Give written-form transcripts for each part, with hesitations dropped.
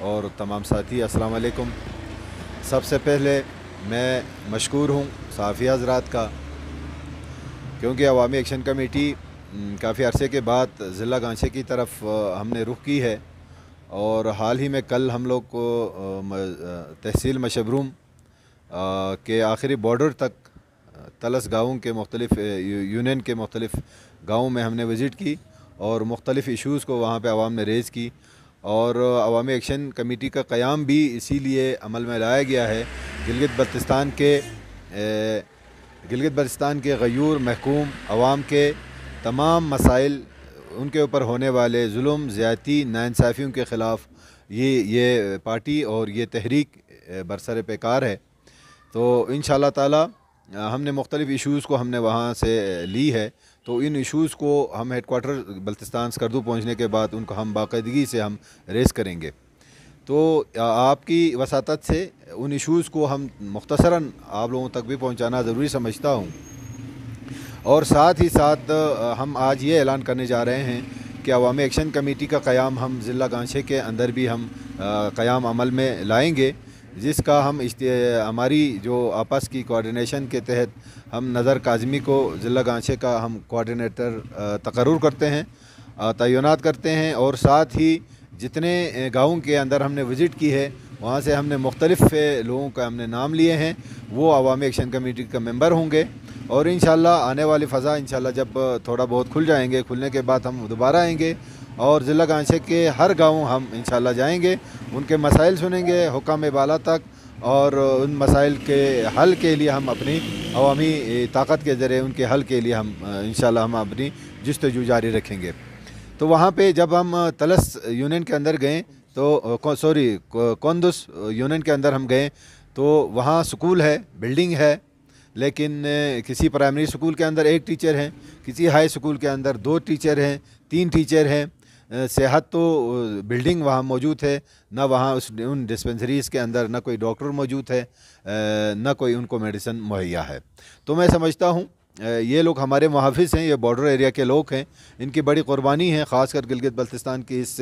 और तमाम साथी, अस्सलाम वालेकुम। सबसे पहले मैं मशकूर हूँ सहाफ़ी हज़रात का, क्योंकि अवामी एक्शन कमेटी काफ़ी अरसे के बाद ज़िला गांचे की तरफ हमने रुख की है। और हाल ही में कल हम लोग को तहसील मशबरूम के आखिरी बॉर्डर तक तलस गाँव के मुख्तलिफ़ यूनियन के मुख्तलिफ़ गाँवों में हमने विज़िट की और मुख्तलिफ़ इशूज़ को वहाँ पे आवाम ने रेज़ की। और अवामी एक्शन कमेटी का क़याम भी इसीलिए अमल में लाया गया है। गिलगित बल्तिस्तान के गयूर महकूम अवाम के तमाम मसाइल, उनके ऊपर होने वाले जुल्म, ज़्यादती, नाइंसाफ़ियों के ख़िलाफ़ ये पार्टी और ये तहरीक बरसर पैकार है। तो इंशाअल्लाह ताला हमने मुख्तलिफ़ इशूज़ को हमने वहाँ से ली है। तो इन इशूज़ को हम हेडकोार्टर बल्तिस्तान स्कर्दू पहुँचने के बाद उनको हम बाकायदगी से हम रेस करेंगे। तो आपकी वसातत से उन इशूज़ को हम मुख्तसरन आप लोगों तक भी पहुँचाना ज़रूरी समझता हूँ। और साथ ही साथ हम आज ये ऐलान करने जा रहे हैं कि अवामी एक्शन कमेटी का क़याम हम ज़िला गांचे के अंदर भी हम क़याम अमल में लाएंगे, जिसका हम हमारी जो आपस की कोऑर्डिनेशन के तहत हम नज़र काज़मी को ज़िला गांचे का हम कोऑर्डिनेटर तकर्रुर करते हैं, तयनात करते हैं। और साथ ही जितने गाँव के अंदर हमने विज़िट की है वहाँ से हमने मुख्तलिफ़ लोगों का हमने नाम लिए हैं, वो अवामी एक्शन कमेटी का मेंबर होंगे। और इंशाअल्लाह आने वाली फ़ज़ा इंशाअल्लाह जब थोड़ा बहुत खुल जाएंगे, खुलने के बाद हम दोबारा आएंगे और ज़िला गांचे के हर गाँव हम इंशाअल्लाह जाएंगे, उनके मसाइल सुनेंगे हुक्काम बाला तक। और उन मसाइल के हल के लिए हम अपनी अवामी ताकत के ज़रिए उनके हल के लिए हम इंशाअल्लाह हम अपनी जस्तजू जारी रखेंगे। तो वहाँ पे जब हम तलस यूनियन के अंदर गए तो कोंदुस यूनियन के अंदर हम गए तो वहाँ स्कूल है, बिल्डिंग है, लेकिन किसी प्राइमरी स्कूल के अंदर एक टीचर हैं, किसी हाई स्कूल के अंदर 2 टीचर हैं, 3 टीचर हैं। सेहत तो बिल्डिंग वहाँ मौजूद है, ना वहाँ उन डिस्पेंसरीज़ के अंदर ना कोई डॉक्टर मौजूद है, ना कोई उनको मेडिसिन मुहैया है। तो मैं समझता हूँ ये लोग हमारे मुहाफ़िज़ हैं, ये बॉर्डर एरिया के लोग हैं, इनकी बड़ी क़ुरबानी है, ख़ासकर गिलगित बल्तिस्तान की इस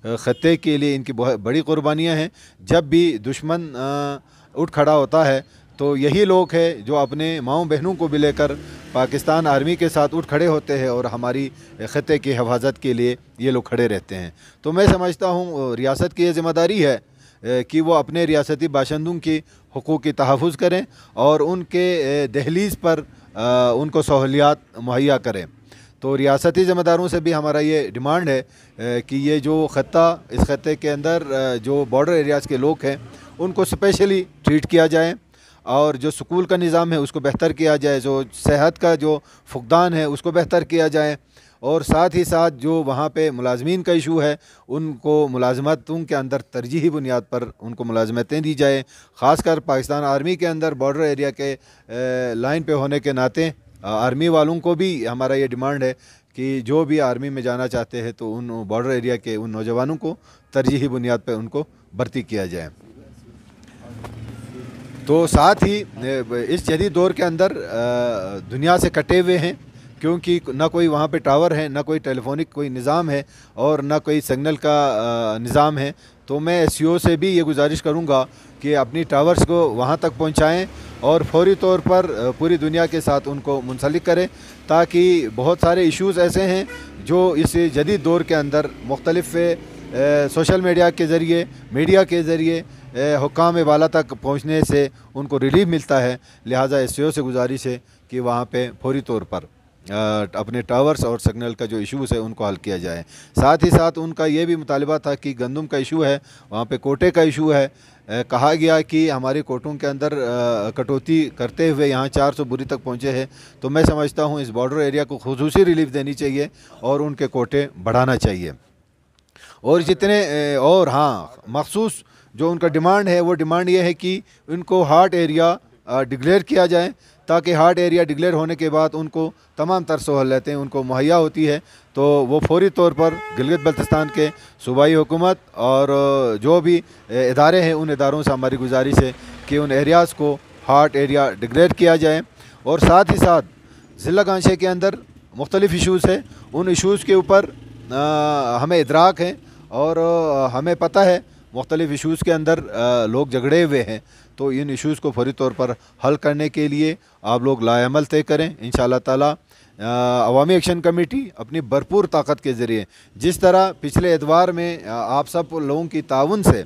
ख़त्ते के लिए इनकी बहुत बड़ी क़ुरबानियाँ हैं। जब भी दुश्मन उठ खड़ा होता है तो यही लोग हैं जो अपने माओ बहनों को भी लेकर पाकिस्तान आर्मी के साथ उठ खड़े होते हैं और हमारी ख़त्ते की हिफाजत के लिए ये लोग खड़े रहते हैं। तो मैं समझता हूँ रियासत की ये ज़िम्मेदारी है कि वो अपने रियासती बाशिंदों की हुकूक़ की तहफ़्फ़ुज़ करें और उनके दहलीज़ पर उनको सहूलियात मुहैया करें। तो रियासती ज़िम्मेदारों से भी हमारा ये डिमांड है कि ये जो ख़त्ता, इस ख़त्ते के अंदर जो बॉर्डर एरियाज़ के लोग हैं उनको स्पेशली ट्रीट किया जाए और जो स्कूल का निज़ाम है उसको बेहतर किया जाए, जो सेहत का जो फुकदान है उसको बेहतर किया जाए। और साथ ही साथ जो वहाँ पे मुलाजमीन का इशू है उनको मुलाजमतों के अंदर तरजीही बुनियाद पर उनको मुलाजमतें दी जाए। ख़ासकर पाकिस्तान आर्मी के अंदर बॉर्डर एरिया के लाइन पे होने के नाते आर्मी वालों को भी हमारा ये डिमांड है कि जो भी आर्मी में जाना चाहते हैं तो उन बॉर्डर एरिया के उन नौजवानों को तरजीही बुनियाद पर उनको भर्ती किया जाए। तो साथ ही इस जदीद दौर के अंदर दुनिया से कटे हुए हैं, क्योंकि ना कोई वहाँ पे टावर है, ना कोई टेलीफोनिक कोई निज़ाम है और ना कोई सिग्नल का निज़ाम है। तो मैं SCO से भी ये गुजारिश करूँगा कि अपनी टावर्स को वहाँ तक पहुँचाएँ और फौरी तौर पर पूरी दुनिया के साथ उनको मुंसलिक करें, ताकि बहुत सारे इश्यूज़ ऐसे हैं जो इस जदीद दौर के अंदर मुख्तलिफ़ सोशल मीडिया के ज़रिए, मीडिया के ज़रिए हुक्काम बाला तक पहुँचने से उनको रिलीफ मिलता है। लिहाजा SCO से गुजारिश है कि वहाँ पे फौरी तौर पर अपने टावर्स और सिग्नल का जो इशूज़ है उनको हल किया जाए। साथ ही साथ उनका ये भी मुतालबा था कि गंदम का इशू है, वहाँ पे कोटे का इशू है। कहा गया कि हमारे कोटों के अंदर कटौती करते हुए यहाँ 400 बुरी तक पहुँचे हैं। तो मैं समझता हूँ इस बॉर्डर एरिया को खुसूसी रिलीफ देनी चाहिए और उनके कोटे बढ़ाना चाहिए। और जितने और हाँ, मखसूस जो उनका डिमांड है वो डिमांड ये है कि उनको हार्ट एरिया डिक्लेयर किया जाए, ताकि हार्ट एरिया डिक्लेयर होने के बाद उनको तमाम तर सहूलतें उनको मुहैया होती है। तो वो फौरी तौर पर गिलगित बल्तिस्तान के सूबाई हुकूमत और जो भी इदारे हैं उन इदारों से हमारी गुजारिश है कि उन एरियाज़ को हार्ट एरिया डिक्लेयर किया जाए। और साथ ही साथ ज़िला गांचे के अंदर मुख्तलिफ़ इशूज़ है, उन इशूज़ के ऊपर हमें इदराक है और हमें पता है मुख्तलिफ़ इशूज़ के अंदर लोग झगड़े हुए हैं, तो इन इशूज़ को फौरी तौर पर हल करने के लिए आप लोग लाएअमल तय करें। इंशाअल्लाह ताला अवामी एक्शन कमेटी अपनी भरपूर ताकत के ज़रिए, जिस तरह पिछले एतवार में आप सब लोगों की ताउन से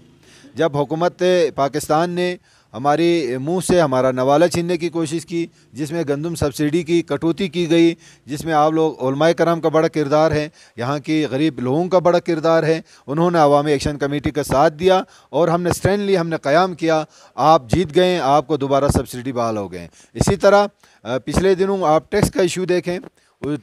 जब हुकूमत पाकिस्तान ने हमारी मुंह से हमारा नवाला छीनने की कोशिश की, जिसमें गंदम सब्सिडी की कटौती की गई, जिसमें आप लोग उलमाए कराम का बड़ा किरदार है, यहाँ की गरीब लोगों का बड़ा किरदार है, उन्होंने अवामी एक्शन कमेटी का साथ दिया और हमने स्टैंड ली, हमने क़याम किया। आप जीत गए, आपको दोबारा सब्सिडी बहाल हो गए। इसी तरह पिछले दिनों आप टैक्स का इशू देखें,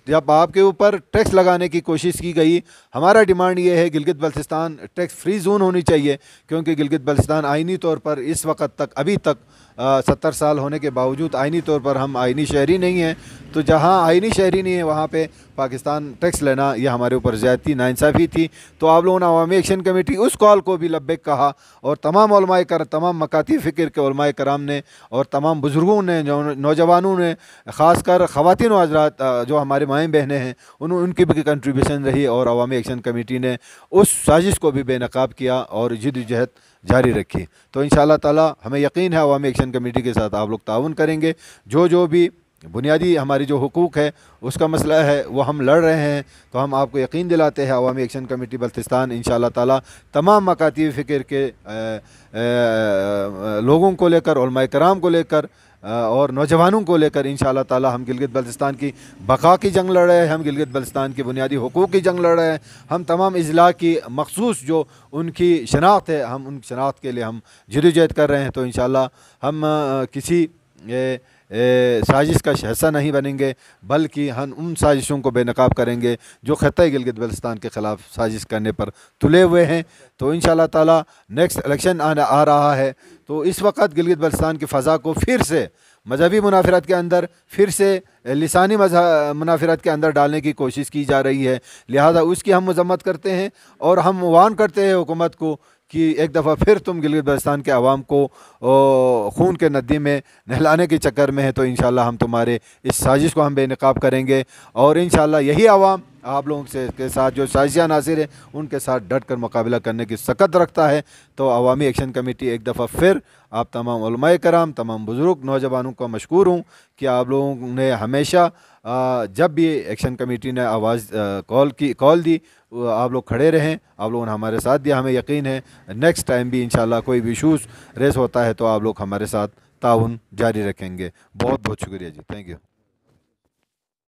जब आपके ऊपर टैक्स लगाने की कोशिश की गई, हमारा डिमांड ये है Gilgit Baltistan tax free zone होनी चाहिए, क्योंकि गिलगित बल्तिस्तान आइनी तौर पर इस वक्त तक अभी तक 70 साल होने के बावजूद आइनी तौर पर हम आइनी शहरी नहीं हैं। तो जहाँ आइनी शहरी नहीं है वहाँ पे पाकिस्तान टैक्स लेना ये हमारे ऊपर ज़्यादती नाइंसाफ़ी थी। तो आप लोगों ने अवामी एक्शन कमेटी उस कॉल को भी लब्बैक कहा और तमाम उलमाए कर तमाम मकाती फ़िक्र के उलमाए कराम ने और तमाम बुज़ुर्गों ने, नौजवानों ने, ख़ासकर ख़वातीन व हज़रात जो हमारे माएँ बहनें हैं, उनकी भी कंट्रीब्यूशन रही और अवामी एक्शन कमेटी ने उस साजिश को भी बेनकाब किया और जद्दोजहद जारी रखी। तो इंशाअल्लाह ताला हमें यकीन है अवामी एक्शन कमेटी के साथ आप लोग ताउन करेंगे। जो भी बुनियादी हमारी जो हुकूक है उसका मसला है वो हम लड़ रहे हैं, तो हम आपको यकीन दिलाते हैं अवामी एक्शन कमेटी बल्तिस्तान इंशाअल्लाह ताला तमाम मकाती फ़िक्र के लोगों को लेकर, उलमाए कराम को लेकर और नौजवानों को लेकर इंशाअल्लाह ताला हम गिलगित बल्तिस्तान की बका की जंग लड़ रहे हैं, हम गिलगित बल्तिस्तान की बुनियादी हुकूक की जंग लड़ रहे हैं। हम तमाम अज़ला की मखसूस जो उनकी शनाख्त है, हम उन शनाख्त के लिए हम जद्दोजहद कर रहे हैं। तो इंशाअल्लाह हम किसी साजिश का हिस्सा नहीं बनेंगे, बल्कि हम उन साजिशों को बेनकाब करेंगे जो ख़त्ते गिलगित बल्तिस्तान के ख़िलाफ़ साजिश करने पर तुले हुए हैं। तो इंशाअल्लाह ताला नेक्स्ट इलेक्शन आ रहा है, तो इस वक्त गिलगित बल्तिस्तान की फ़ज़ा को फिर से मजहबी मुनाफिरत के अंदर, फिर से लिसानी मुनाफिरत के अंदर डालने की कोशिश की जा रही है। लिहाजा उसकी हम मजम्मत करते हैं और हम वार्न करते हैं हुकूमत को कि एक दफ़ा फिर तुम गिलगित बल्तिस्तान के अवाम को खून के नदी में नहलाने के चक्कर में है। तो इंशाअल्लाह हम तुम्हारे इस साजिश को हम बेनकाब करेंगे और इंशाअल्लाह यही अवाम आप लोगों से के साथ जो साजिशा नासिर है उनके साथ डट कर मुकाबला करने की सकत रखता है। तो अवामी एक्शन कमेटी एक दफ़ा फिर आप तमाम उलमाए कराम, तमाम बुज़ुर्ग नौजवानों का मशकूर हूँ कि आप लोगों ने हमेशा जब भी एक्शन कमेटी ने आवाज़ कॉल दी आप लोग खड़े रहें, आप लोगों ने हमारे साथ दिया। हमें यकीन है नेक्स्ट टाइम भी इंशाअल्लाह कोई भी इशूज़ रेस होता है तो आप लोग हमारे साथ ताउन जारी रखेंगे। बहुत बहुत शुक्रिया जी, थैंक यू।